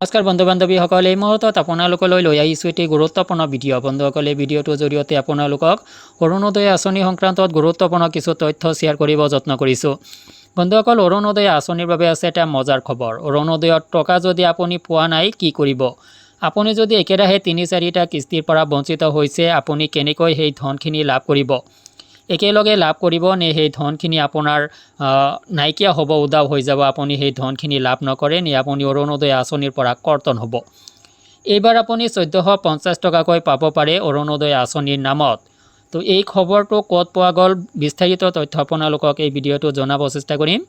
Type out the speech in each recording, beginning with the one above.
নমস্কাৰ বন্ধু বান্ধৱীসকল, এই মুহূৰ্তত আপোনালোকলৈ লৈ আহিছোঁ এটি গুৰুত্বপূৰ্ণ ভিডিঅ'। বন্ধুসকল, এই ভিডিঅ'টোৰ জৰিয়তে আপোনালোকক অৰুণোদয় আঁচনি সংক্ৰান্তত গুৰুত্বপূৰ্ণ কিছু তথ্য শ্বেয়াৰ কৰিব যত্ন কৰিছোঁ। বন্ধুসকল, অৰুণোদয় আঁচনিৰ বাবে আছে এটা মজাৰ খবৰ। অৰুণোদয়ৰ টকা যদি আপুনি পোৱা নাই, কি কৰিব? আপুনি যদি একেৰাহে ৩-৪টা কিস্তিৰ পৰা বঞ্চিত হৈছে, আপুনি কেনেকৈ সেই ধনখিনি লাভ কৰিব? একেলগে লাভ কৰিব নে সেই ধনখিনি আপোনাৰ নাইকিয়া হ'ব, উদাও হৈ যাব, আপুনি সেই ধনখিনি লাভ নকৰে নে আপুনি অৰুণোদয় আঁচনিৰ পৰা কৰ্তন হ'ব? এইবাৰ আপুনি ১৪৫০ টকাকৈ পাব পাৰে অৰুণোদয় আঁচনিৰ নামত। তো এই খবৰটো ক'ত পোৱা গ'ল, বিস্তাৰিত তথ্য আপোনালোকক এই ভিডিঅ'টো জনাব চেষ্টা কৰিম।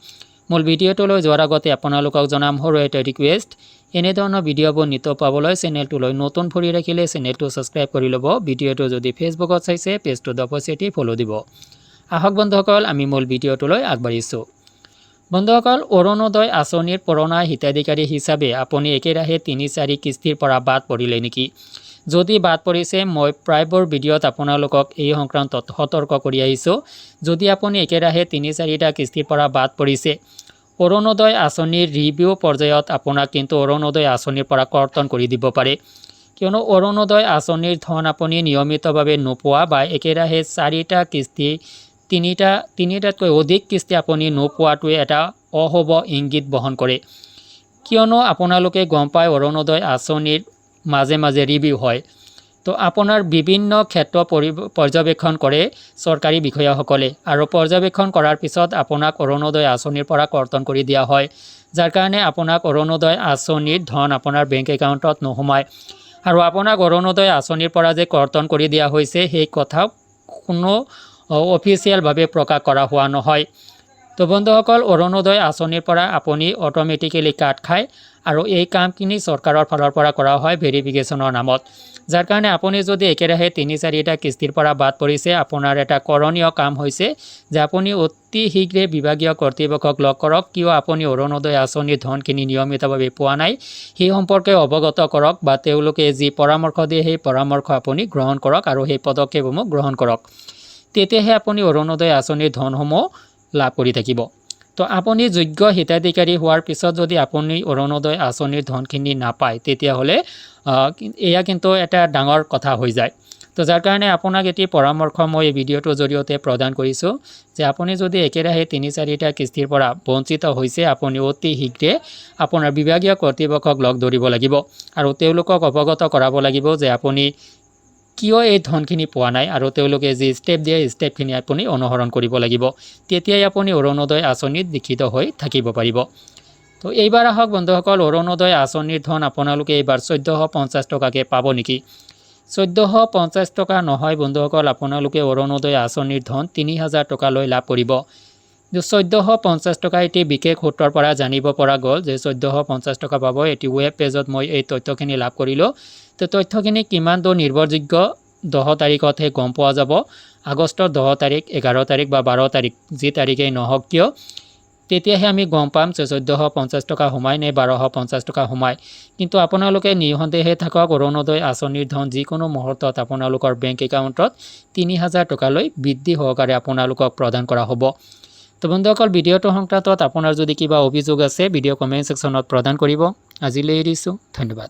মূল ভিডিঅ'টোলৈ যোৱাৰ আগতে আপোনালোকক জনাম সৰু এটা ৰিকুৱেষ্ট, এনেধৰণৰ ভিডিঅ'বোৰ নিতৌ পাবলৈ চেনেলটোলৈ নতুন ভৰি ৰাখিলে চেনেলটো ছাবস্ক্ৰাইব কৰি ল'ব। ভিডিঅ'টো যদি ফেচবুকত চাইছে পেজটো দপচেটি ফ'ল' দিব। আহক বন্ধুসকল, আমি মূল ভিডিঅ'টোলৈ আগবাঢ়িছোঁ। বন্ধুসকল, অৰুণোদয় আঁচনিৰ পুৰণা হিতাধিকাৰী হিচাপে আপুনি একেৰাহে ৩-৪ কিস্তিৰ পৰা বাদ পৰিলে নেকি? যদি বাদ পৰিছে, মই প্ৰায়বোৰ ভিডিঅ'ত আপোনালোকক এই সংক্ৰান্তত সতৰ্ক কৰি আহিছোঁ। যদি আপুনি একেৰাহে ৩-৪টা কিস্তিৰ পৰা বাদ পৰিছে, অৰুণোদয় আঁচনিৰ ৰিভিউ পৰ্যায়ত আপোনাক কিন্তু অৰুণোদয় আঁচনিৰ পৰা কৰ্তন কৰি দিব পাৰে। কিয়নো অৰুণোদয় আঁচনিৰ ধন আপুনি নিয়মিতভাৱে নোপোৱা বা একেৰাহে ৪টা কিস্তি, তিনিটাতকৈ অধিক কিস্তি আপুনি নোপোৱাটোৱে এটা অশুভ ইংগিত বহন কৰে। কিয়নো আপোনালোকে গম পায় অৰুণোদয় আঁচনিৰ মাজে মাজে ৰিভিউ হয়। তো আপোনাৰ বিভিন্ন ক্ষেত্ৰ পৰ্যবেক্ষণ কৰে চৰকাৰী বিষয়াসকলে, আৰু পৰ্যবেক্ষণ কৰাৰ পিছত আপোনাক অৰুণোদয় আঁচনিৰ পৰা কৰ্তন কৰি দিয়া হয়, যাৰ কাৰণে আপোনাক অৰুণোদয় আঁচনিৰ ধন আপোনাৰ বেংক একাউণ্টত নোসোমায়। আৰু আপোনাক অৰুণোদয় আঁচনিৰ পৰা যে কৰ্তন কৰি দিয়া হৈছে, সেই কথা কোনো অফিচিয়েলভাৱে প্ৰকাশ কৰা হোৱা নহয়। তো বন্ধুসকল, অৰুণোদয় আঁচনিৰ পৰা আপুনি অট'মেটিকেলি কাট খায়, আৰু এই কামখিনি চৰকাৰৰ ফালৰ পৰা কৰা হয় ভেৰিফিকেশ্যনৰ নামত। যাৰ কাৰণে আপুনি যদি একেৰাহে ৩-৪টা কিস্তিৰ পৰা বাদ পৰিছে, আপোনাৰ এটা কৰণীয় কাম হৈছে যে আপুনি অতি শীঘ্ৰে বিভাগীয় কৰ্তৃপক্ষক লগ কৰক। কিয় আপুনি অৰুণোদয় আঁচনিৰ ধনখিনি নিয়মিতভাৱে পোৱা নাই সেই সম্পৰ্কে অৱগত কৰক, বা তেওঁলোকে যি পৰামৰ্শ দিয়ে সেই পৰামৰ্শ আপুনি গ্ৰহণ কৰক আৰু সেই পদক্ষেপসমূহ গ্ৰহণ কৰক। তেতিয়াহে আপুনি অৰুণোদয় আঁচনিৰ ধনসমূহ লাভ কৰি থাকিব। তো আপুনি যোগ্য হিতাধিকাৰী হোৱাৰ পিছত যদি আপুনি অৰুণোদয় আঁচনিৰ ধনখিনি নাপায়, তেতিয়াহ'লে এয়া কিন্তু এটা ডাঙৰ কথা হৈ যায়। তো যাৰ কাৰণে আপোনাক এটি পৰামৰ্শ মই এই ভিডিঅ'টোৰ জৰিয়তে প্ৰদান কৰিছোঁ যে আপুনি যদি একেৰাহে ৩-৪টা কিস্তিৰ পৰা বঞ্চিত হৈছে, আপুনি অতি শীঘ্ৰে আপোনাৰ বিভাগীয় কৰ্তৃপক্ষক লগ ধৰিব লাগিব আৰু তেওঁলোকক অৱগত কৰাব লাগিব যে আপুনি কিয় এই ধনখিনি পোৱা নাই, আৰু তেওঁলোকে যি ষ্টেপ দিয়ে এই ষ্টেপখিনি আপুনি অনুসৰণ কৰিব লাগিব। তেতিয়াই আপুনি অৰুণোদয় আঁচনিত দীক্ষিত হৈ থাকিব পাৰিব। তো এইবাৰ আহক বন্ধুসকল, অৰুণোদয় আঁচনিৰ ধন আপোনালোকে এইবাৰ ১৪৫০ টকাকৈ পাব নেকি? ১৪৫০ টকা নহয় বন্ধুসকল, আপোনালোকে অৰুণোদয় আঁচনিৰ ধন ৩০০০ টকালৈ লাভ কৰিব। ১৪৫০ টকা এটি বিশেষ সূত্ৰৰ পৰা জানিব পৰা গ'ল যে ১৪৫০ টকা পাব। এটি ৱেব পেজত মই এই তথ্যখিনি লাভ কৰিলোঁ। তো তথ্যখিনি কিমান দূৰ নিৰ্ভৰযোগ্য ১০ তাৰিখতহে গম পোৱা যাব। আগষ্টৰ ১০ তাৰিখ, ১১ তাৰিখ বা ১২ তাৰিখ, যি তাৰিখেই নহওক কিয়, তেতিয়াহে আমি গম পাম যে ১৪৫০ টকা সোমায় নে ১২৫০ টকা সোমায়। কিন্তু আপোনালোকে নিঃসন্দেহে থাকক, অৰুণোদয় আঁচনিৰ ধন যিকোনো মুহূৰ্তত আপোনালোকৰ বেংক একাউণ্টত ৩০০০ টকালৈ বৃদ্ধি সহকাৰে আপোনালোকক প্ৰদান কৰা হ'ব। তো বন্ধুসকল, ভিডিঅ'টোৰ সংক্ৰান্তত আপোনাৰ যদি কিবা অভিযোগ আছে, ভিডিঅ' কমেণ্ট ছেকশ্যনত প্ৰদান কৰিব। আজিলৈ এৰিছোঁ, ধন্যবাদ।